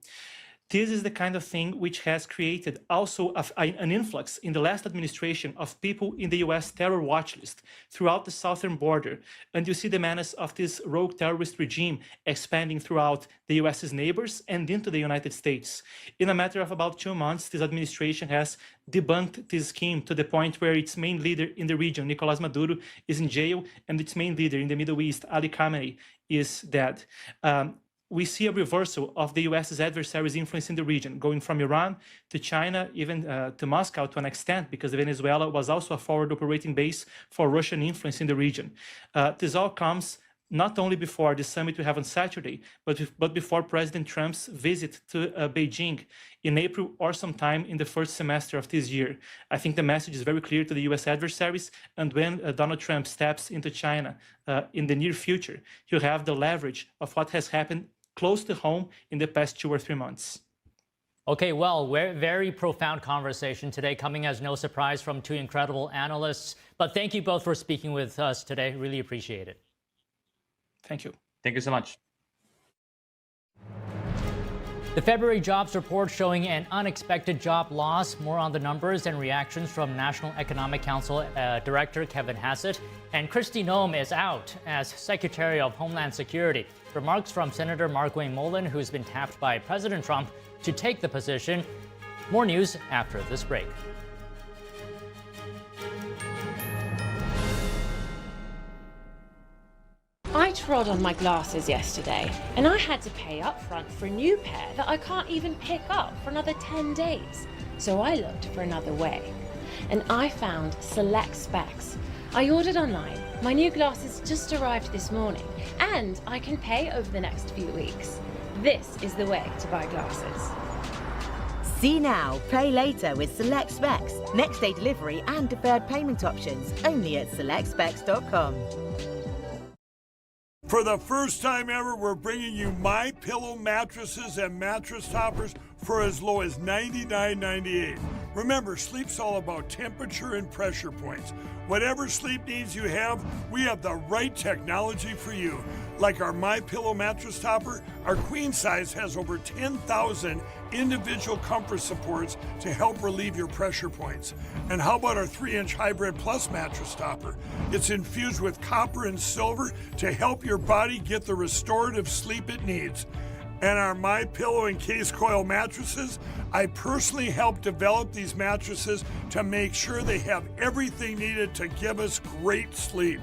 This is the kind of thing which has created also an influx in the last administration of people in the US terror watch list throughout the southern border. And you see the menace of this rogue terrorist regime expanding throughout the US's neighbors and into the United States. In a matter of about 2 months, this administration has debunked this scheme to the point where its main leader in the region, Nicolás Maduro, is in jail, and its main leader in the Middle East, Ali Khamenei, is dead. We see a reversal of the US's adversaries' influence in the region, going from Iran to China, even to Moscow to an extent, because Venezuela was also a forward operating base for Russian influence in the region. This all comes not only before the summit we have on Saturday, but before President Trump's visit to Beijing in April or sometime in the first semester of this year. I think the message is very clear to the US adversaries, and when Donald Trump steps into China in the near future, he'll have the leverage of what has happened close to home in the past 2 or 3 months. Okay, well, very profound conversation today, coming as no surprise from two incredible analysts. But thank you both for speaking with us today. Really appreciate it. Thank you. Thank you so much. The February jobs report showing an unexpected job loss. More on the numbers and reactions from National Economic Council Director Kevin Hassett. And Kristi Noem is out as Secretary of Homeland Security. Remarks from Senator Markwayne Mullin, who's been tapped by President Trump to take the position. More news after this break. I trod on my glasses yesterday, and I had to pay up front for a new pair that I can't even pick up for another 10 days. So I looked for another way, and I found Select Specs. I ordered online. My new glasses just arrived this morning, and I can pay over the next few weeks. This is the way to buy glasses. See now, pay later with Select Specs. Next day delivery and deferred payment options only at selectspecs.com. For the first time ever, we're bringing you MyPillow mattresses and mattress toppers for as low as $99.98. Remember, sleep's all about temperature and pressure points. Whatever sleep needs you have, we have the right technology for you. Like our MyPillow mattress topper, our queen size has over 10,000 individual comfort supports to help relieve your pressure points. And how about our 3-inch Hybrid Plus mattress topper? It's infused with copper and silver to help your body get the restorative sleep it needs. And our MyPillow and Case Coil mattresses, I personally helped develop these mattresses to make sure they have everything needed to give us great sleep.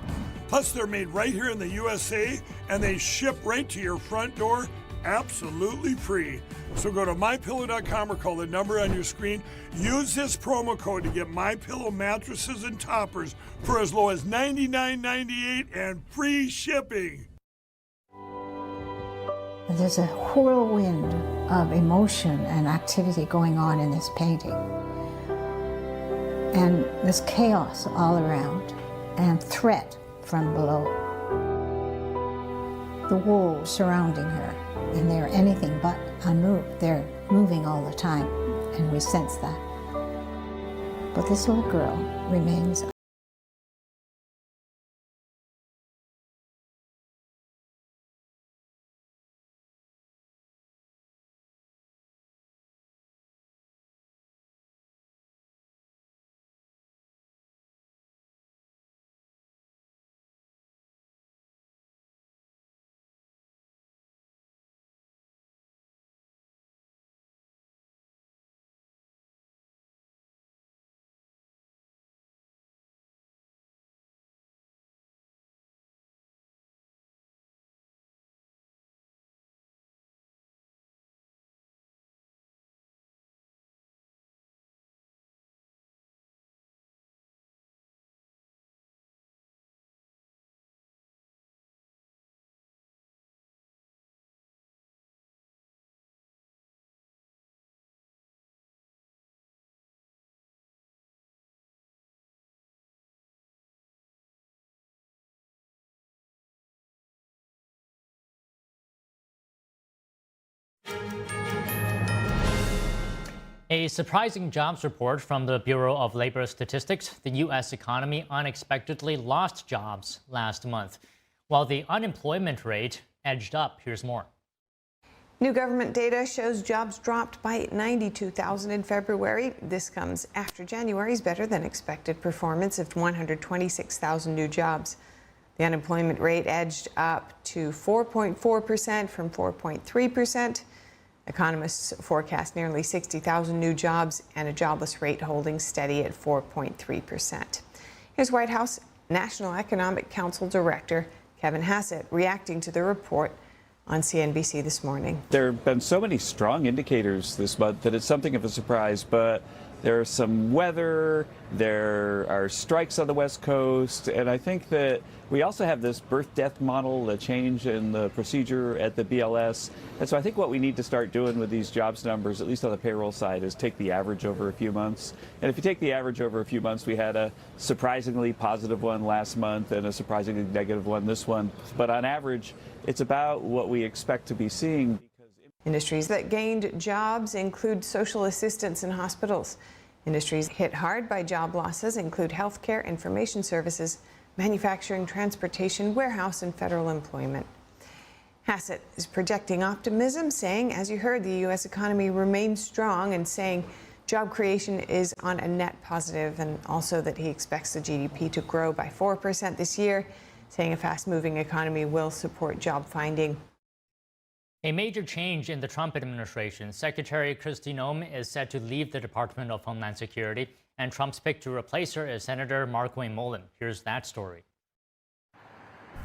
Plus, they're made right here in the USA, and they ship right to your front door absolutely free. So go to MyPillow.com or call the number on your screen. Use this promo code to get MyPillow mattresses and toppers for as low as $99.98 and free shipping. There's a whirlwind of emotion and activity going on in this painting. And there's chaos all around and threat from below. The wolves surrounding her, and they're anything but unmoved. They're moving all the time, and we sense that. But this little girl remains. A surprising jobs report from the Bureau of Labor Statistics. The U.S. economy unexpectedly lost jobs last month, while the unemployment rate edged up. Here's more. New government data shows jobs dropped by 92,000 in February. This comes after January's better than expected performance of 126,000 new jobs. The unemployment rate edged up to 4.4% from 4.3%. Economists forecast nearly 60,000 new jobs and a jobless rate holding steady at 4.3%. Here's White House National Economic Council Director Kevin Hassett reacting to the report on CNBC this morning. There have been so many strong indicators this month that it's something of a surprise, but there's some weather, there are strikes on the West Coast, and I think that we also have this birth-death model, a change in the procedure at the BLS. And so I think what we need to start doing with these jobs numbers, at least on the payroll side, is take the average over a few months. And if you take the average over a few months, we had a surprisingly positive one last month and a surprisingly negative one this one. But on average, it's about what we expect to be seeing. Industries that gained jobs include social assistance and hospitals. Industries hit hard by job losses include healthcare, information services, manufacturing, transportation, warehouse, and federal employment. Hassett is projecting optimism, saying, as you heard, the U.S. economy remains strong, and saying job creation is on a net positive, and also that he expects the GDP to grow by 4% this year, saying a fast-moving economy will support job finding. A major change in the Trump administration. Secretary Kristi Noem is set to leave the Department of Homeland Security, and Trump's pick to replace her is Senator Markwayne Mullin. Here's that story.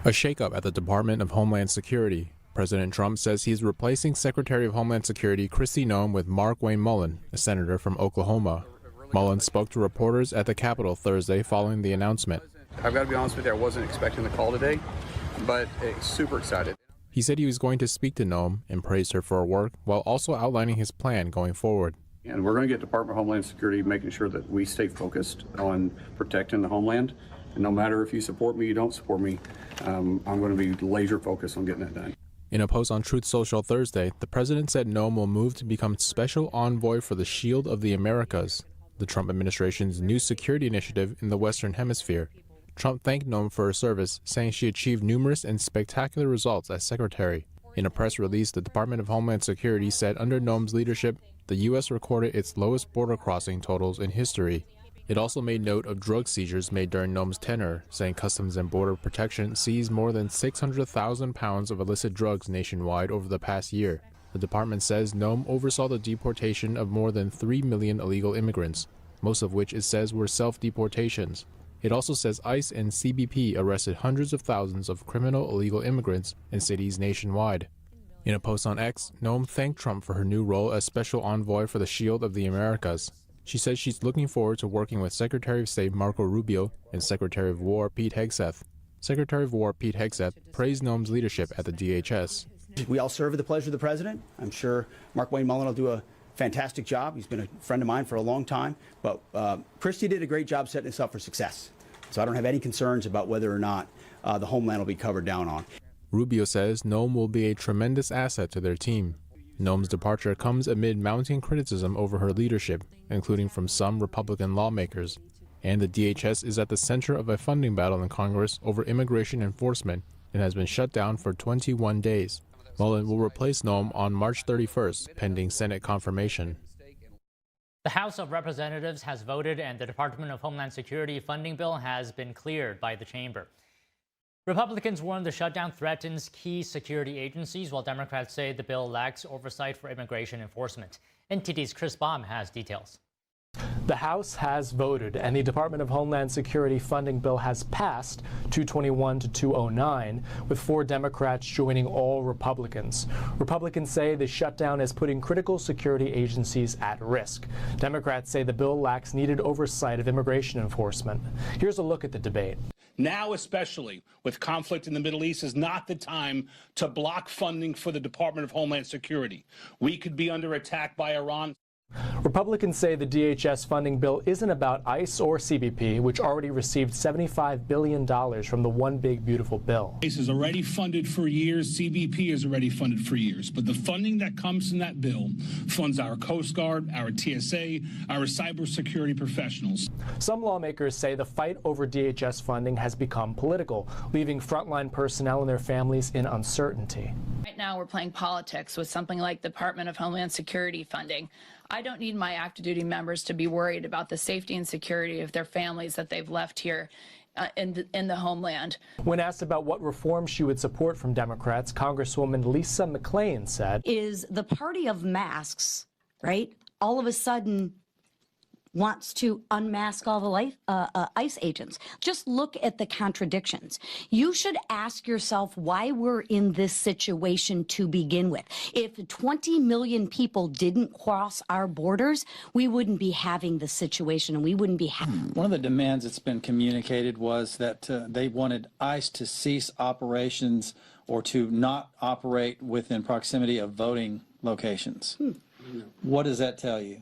A shakeup at the Department of Homeland Security. President Trump says he's replacing Secretary of Homeland Security Kristi Noem with Markwayne Mullin, a senator from Oklahoma. Mullin spoke to reporters at the Capitol Thursday following the announcement. I've got to be honest with you, I wasn't expecting the call today, but super excited. He said he was going to speak to Noem and praise her for her work while also outlining his plan going forward. And we're going to get Department of Homeland Security making sure that we stay focused on protecting the homeland. And no matter if you support me, you don't support me, I'm going to be laser focused on getting that done. In a post on Truth Social Thursday, the president said Noem will move to become special envoy for the Shield of the Americas, the Trump administration's new security initiative in the Western Hemisphere. Trump thanked Noem for her service, saying she achieved numerous and spectacular results as secretary. In a press release, the Department of Homeland Security said under Noem's leadership, the U.S. recorded its lowest border crossing totals in history. It also made note of drug seizures made during Noem's tenure, saying Customs and Border Protection seized more than 600,000 pounds of illicit drugs nationwide over the past year. The department says Noem oversaw the deportation of more than 3 million illegal immigrants, most of which it says were self-deportations. It also says ICE and CBP arrested hundreds of thousands of criminal illegal immigrants in cities nationwide. In a post on X, Noem thanked Trump for her new role as Special Envoy for the Shield of the Americas. She says she's looking forward to working with Secretary of State Marco Rubio and Secretary of War Pete Hegseth. Secretary of War Pete Hegseth praised Noem's leadership at the DHS. We all serve at the pleasure of the president. I'm sure Mark Wayne Mullen will do a fantastic job. He's been a friend of mine for a long time. But Christie did a great job setting us up for success. So I don't have any concerns about whether or not the Homeland will be covered down on. Rubio says Noem will be a tremendous asset to their team. Noem's departure comes amid mounting criticism over her leadership, including from some Republican lawmakers. And the DHS is at the center of a funding battle in Congress over immigration enforcement and has been shut down for 21 days. Mullen will replace Noem on March 31st, pending Senate confirmation. The House of Representatives has voted and the Department of Homeland Security funding bill has been cleared by the chamber. Republicans warn the shutdown threatens key security agencies, while Democrats say the bill lacks oversight for immigration enforcement. NTD's Chris Baum has details. The House has voted, and the Department of Homeland Security funding bill has passed 221 to 209, with 4 Democrats joining all Republicans. Republicans say the shutdown is putting critical security agencies at risk. Democrats say the bill lacks needed oversight of immigration enforcement. Here's a look at the debate. Now, especially with conflict in the Middle East, is not the time to block funding for the Department of Homeland Security. We could be under attack by Iran. Republicans say the DHS funding bill isn't about ICE or CBP, which already received $75 billion from the One Big Beautiful Bill. ICE is already funded for years. CBP is already funded for years. But the funding that comes from that bill funds our Coast Guard, our TSA, our cybersecurity professionals. Some lawmakers say the fight over DHS funding has become political, leaving frontline personnel and their families in uncertainty. Right now, we're playing politics with something like the Department of Homeland Security funding. I don't need my active duty members to be worried about the safety and security of their families that they've left here in the homeland. When asked about what reforms she would support from Democrats, Congresswoman Lisa McClain said, "Is the party of masks, right, all of a sudden wants to unmask all the ICE agents. Just look at the contradictions. You should ask yourself why we're in this situation to begin with. If 20 million people didn't cross our borders, we wouldn't be having this situation and we wouldn't be having. One of the demands that's been communicated was that they wanted ICE to cease operations or to not operate within proximity of voting locations. What does that tell you?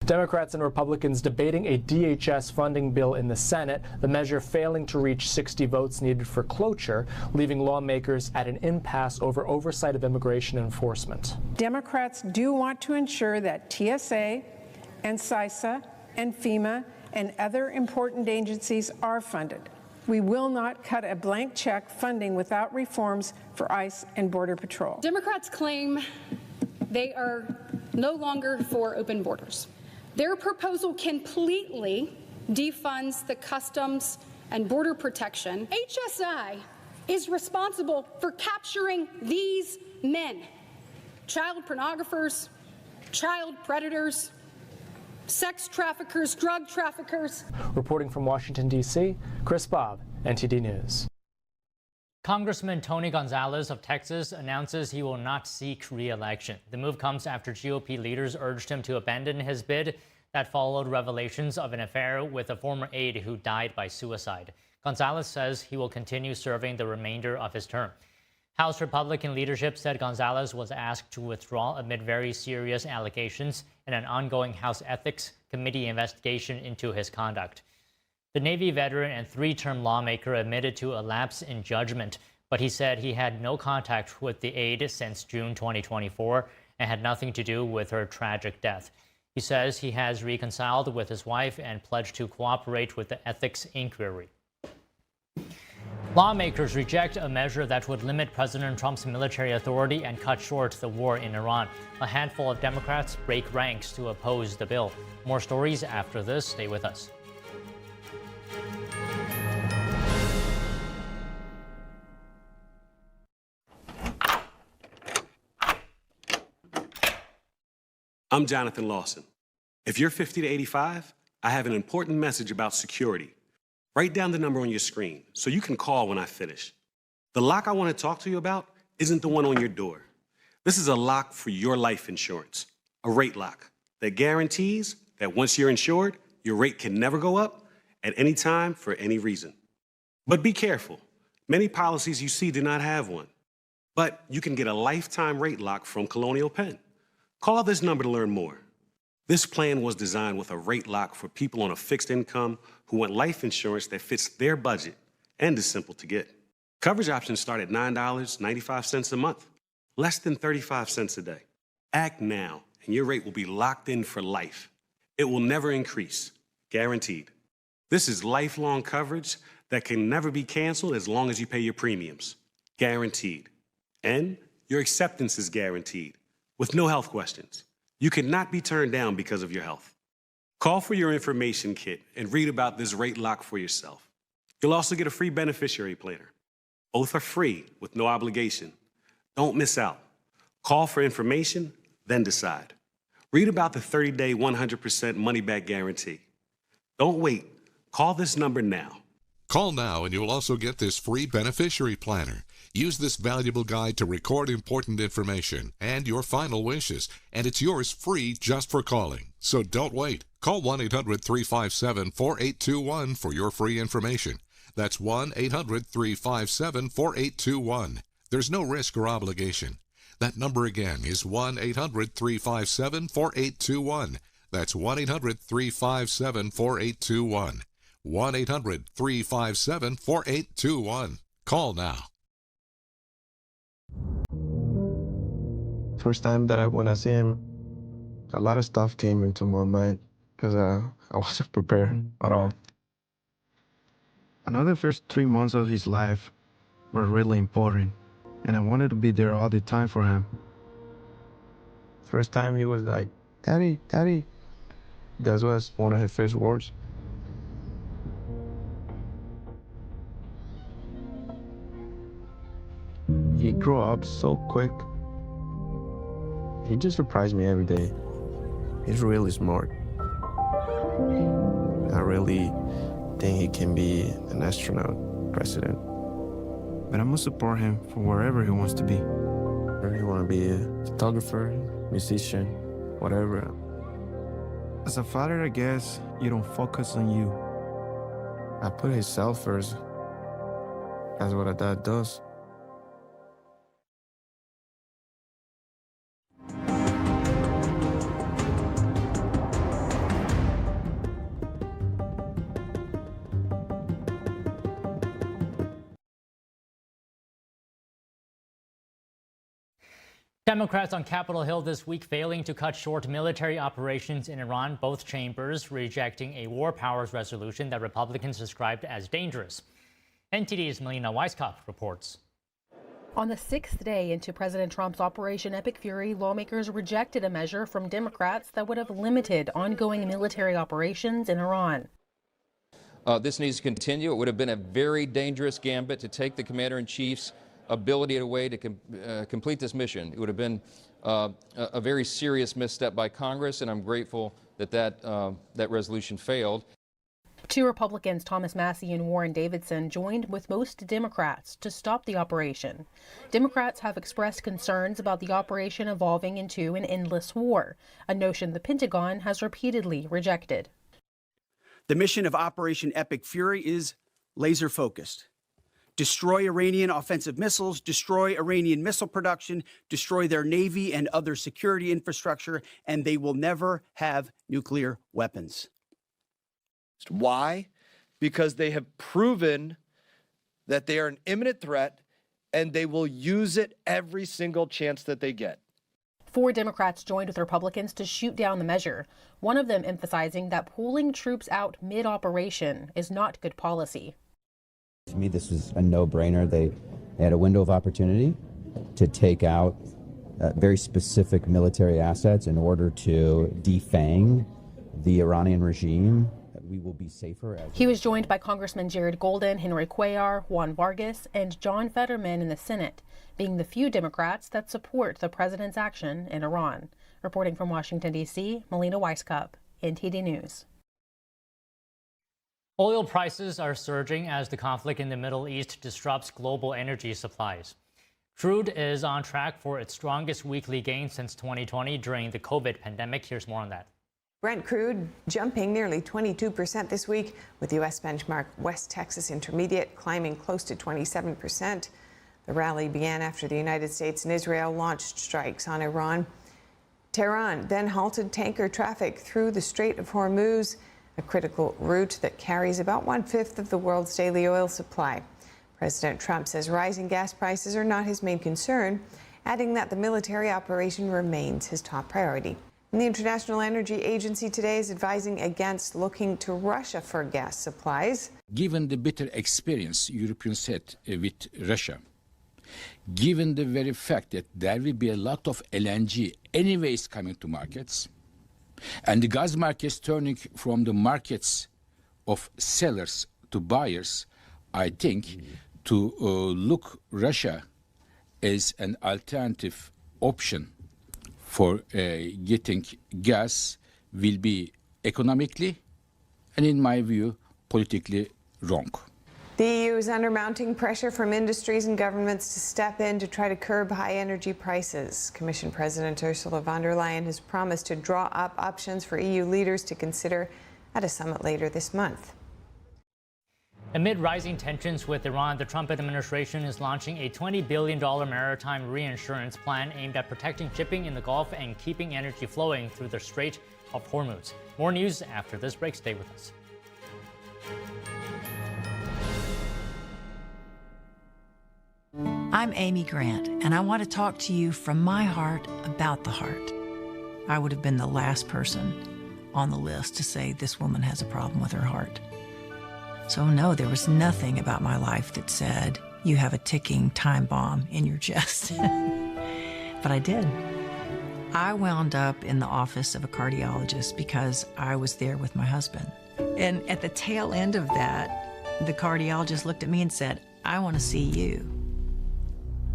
Democrats and Republicans debating a DHS funding bill in the Senate, the measure failing to reach 60 votes needed for cloture, leaving lawmakers at an impasse over oversight of immigration enforcement. Democrats do want to ensure that TSA and CISA and FEMA and other important agencies are funded. We will not cut a blank check funding without reforms for ICE and Border Patrol. Democrats claim they are no longer for open borders. Their proposal completely defunds the Customs and Border Protection. HSI is responsible for capturing these men, child pornographers, child predators, sex traffickers, drug traffickers. Reporting from Washington, D.C., Chris Bob, NTD News. Congressman Tony Gonzalez of Texas announces he will not seek re-election. The move comes after GOP leaders urged him to abandon his bid that followed revelations of an affair with a former aide who died by suicide. Gonzalez says he will continue serving the remainder of his term. House Republican leadership said Gonzalez was asked to withdraw amid very serious allegations in an ongoing House Ethics Committee investigation into his conduct. The Navy veteran and 3-term lawmaker admitted to a lapse in judgment, but he said he had no contact with the aide since June 2024 and had nothing to do with her tragic death. He says he has reconciled with his wife and pledged to cooperate with the ethics inquiry. Lawmakers reject a measure that would limit President Trump's military authority and cut short the war in Iran. A handful of Democrats break ranks to oppose the bill. More stories after this. Stay with us. I'm Jonathan Lawson. If you're 50 to 85, I have an important message about security. Write down the number on your screen so you can call when I finish. The lock I want to talk to you about isn't the one on your door. This is a lock for your life insurance, a rate lock that guarantees that once you're insured, your rate can never go up at any time for any reason. But be careful. Many policies you see do not have one. But you can get a lifetime rate lock from Colonial Penn. Call this number to learn more. This plan was designed with a rate lock for people on a fixed income who want life insurance that fits their budget and is simple to get. Coverage options start at $9.95 a month, less than 35 cents a day. Act now, and your rate will be locked in for life. It will never increase, guaranteed. This is lifelong coverage that can never be canceled as long as you pay your premiums, guaranteed. And your acceptance is guaranteed, with no health questions. You cannot be turned down because of your health. Call for your information kit and read about this rate lock for yourself. You'll also get a free beneficiary planner. Both are free with no obligation. Don't miss out. Call for information, then decide. Read about the 30-day 100% money-back guarantee. Don't wait. Call this number now. Call now and you'll also get this free beneficiary planner. Use this valuable guide to record important information and your final wishes, and it's yours free just for calling. So don't wait. Call 1-800-357-4821 for your free information. That's 1-800-357-4821. There's no risk or obligation. That number again is 1-800-357-4821. That's 1-800-357-4821. 1-800-357-4821. Call now. First time that I went to see him, a lot of stuff came into my mind because I wasn't prepared at all. I know the first 3 months of his life were really important, and I wanted to be there all the time for him. First time he was like, "Daddy, Daddy." That was one of his first words. He grew up so quick. He just surprised me every day. He's really smart. I really think he can be an astronaut, president. But I'm gonna support him for wherever he wants to be. Whether he want to be a photographer, musician, whatever. As a father, I guess you don't focus on you. I put himself first. That's what a dad does. Democrats on Capitol Hill this week failing to cut short military operations in Iran, both chambers rejecting a war powers resolution that Republicans described as dangerous. NTD's Melina Weiskopf reports. On the 6th day into President Trump's Operation Epic Fury, lawmakers rejected a measure from Democrats that would have limited ongoing military operations in Iran. This needs to continue. It would have been a very dangerous gambit to take the commander-in-chief's ability away to complete this mission. It would have been a very serious misstep by Congress, and I'm grateful that that resolution failed. Two Republicans, Thomas Massie and Warren Davidson, joined with most Democrats to stop the operation. Democrats have expressed concerns about the operation evolving into an endless war, a notion the Pentagon has repeatedly rejected. The mission of Operation Epic Fury is laser-focused. Destroy Iranian offensive missiles, destroy Iranian missile production, destroy their navy and other security infrastructure, and they will never have nuclear weapons. Why? Because they have proven that they are an imminent threat and they will use it every single chance that they get. 4 Democrats joined with Republicans to shoot down the measure, one of them emphasizing that pulling troops out mid-operation is not good policy. To me, this was a no-brainer. They had a window of opportunity to take out very specific military assets in order to defang the Iranian regime we will be safer. He was joined by Congressman Jared Golden, Henry Cuellar, Juan Vargas, and John Fetterman in the Senate, being the few Democrats that support the president's action in Iran. Reporting from Washington, D.C., Melina Weisskopf, NTD News. Oil prices are surging as the conflict in the Middle East disrupts global energy supplies. Crude is on track for its strongest weekly gain since 2020 during the COVID pandemic. Here's more on that. Brent crude jumping nearly 22% this week, with U.S. benchmark West Texas Intermediate climbing close to 27%. The rally began after the United States and Israel launched strikes on Iran. Tehran then halted tanker traffic through the Strait of Hormuz, a critical route that carries about 1/5 of the world's daily oil supply. President Trump says rising gas prices are not his main concern, adding that the military operation remains his top priority. And the International Energy Agency today is advising against looking to Russia for gas supplies. Given the bitter experience Europeans had with Russia, given the very fact that there will be a lot of LNG anyways coming to markets, and the gas markets turning from the markets of sellers to buyers, I think to look Russia as an alternative option for getting gas will be economically and, in my view, politically wrong. The EU is under mounting pressure from industries and governments to step in to try to curb high energy prices. Commission President Ursula von der Leyen has promised to draw up options for EU leaders to consider at a summit later this month. Amid rising tensions with Iran, the Trump administration is launching a $20 billion maritime reinsurance plan aimed at protecting shipping in the Gulf and keeping energy flowing through the Strait of Hormuz. More news after this break. Stay with us. I'm Amy Grant, and I want to talk to you from my heart about the heart. I would have been the last person on the list to say this woman has a problem with her heart. So no, there was nothing about my life that said, you have a ticking time bomb in your chest. But I did. I wound up in the office of a cardiologist because I was there with my husband. And at the tail end of that, the cardiologist looked at me and said, I want to see you.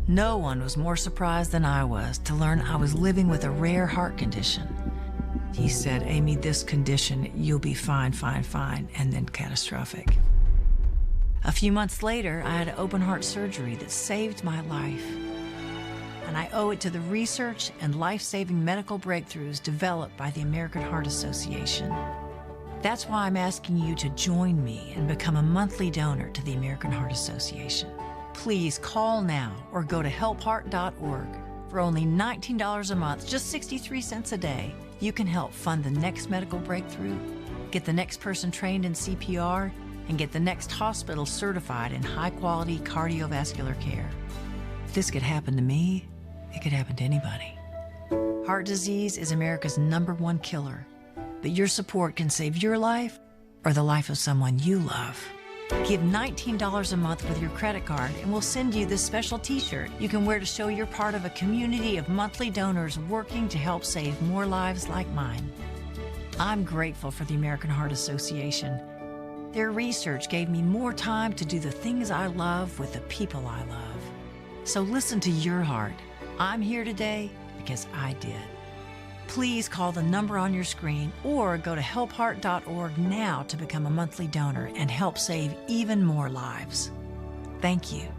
No one was more surprised than I was to learn I was living with a rare heart condition. He said, Amy, this condition, you'll be fine, and then catastrophic. A few months later, I had open heart surgery that saved my life. And I owe it to the research and life-saving medical breakthroughs developed by the American Heart Association. That's why I'm asking you to join me and become a monthly donor to the American Heart Association. Please call now or go to helpheart.org. For only $19 a month, just 63 cents a day, you can help fund the next medical breakthrough, get the next person trained in CPR, and get the next hospital certified in high-quality cardiovascular care. If this could happen to me, it could happen to anybody. Heart disease is America's #1 killer, but your support can save your life or the life of someone you love. Give $19 a month with your credit card, and we'll send you this special t-shirt you can wear to show you're part of a community of monthly donors working to help save more lives like mine. I'm grateful for the American Heart Association. Their research gave me more time to do the things I love with the people I love. So listen to your heart. I'm here today because I did. Please call the number on your screen or go to helpheart.org now to become a monthly donor and help save even more lives. Thank you.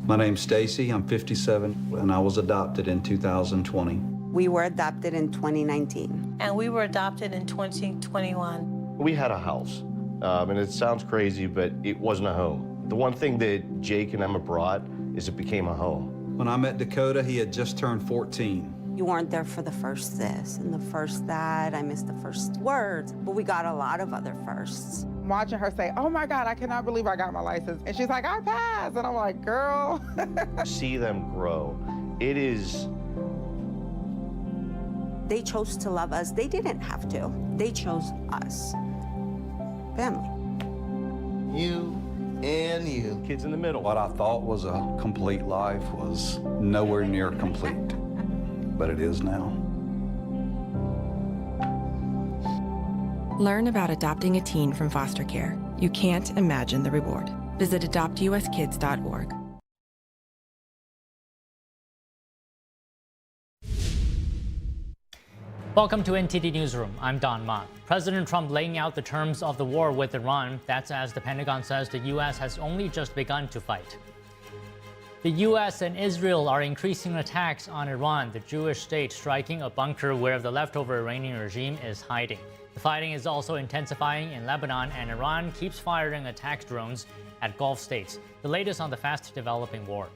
My name's Stacy, I'm 57, and I was adopted in 2020. We were adopted in 2019. And we were adopted in 2021. We had a house, and it sounds crazy, but it wasn't a home. The one thing that Jake and Emma brought is it became a home. When I met Dakota, he had just turned 14. You weren't there for the first this and the first that. I missed the first words, but we got a lot of other firsts. Watching her say, oh my God, I cannot believe I got my license. And she's like, I passed. And I'm like, girl. See them grow. It is. They chose to love us. They didn't have to. They chose us. Family. You and you. Kids in the middle. What I thought was a complete life was nowhere near complete, but it is now. Learn about adopting a teen from foster care. You can't imagine the reward. Visit adoptuskids.org. Welcome to NTD Newsroom. I'm Don Ma. President Trump laying out the terms of the war with Iran. That's as the Pentagon says the U.S. has only just begun to fight. The U.S. and Israel are increasing attacks on Iran, the Jewish state striking a bunker where the leftover Iranian regime is hiding. The fighting is also intensifying in Lebanon, and Iran keeps firing attack drones at Gulf states. The latest on the fast-developing war.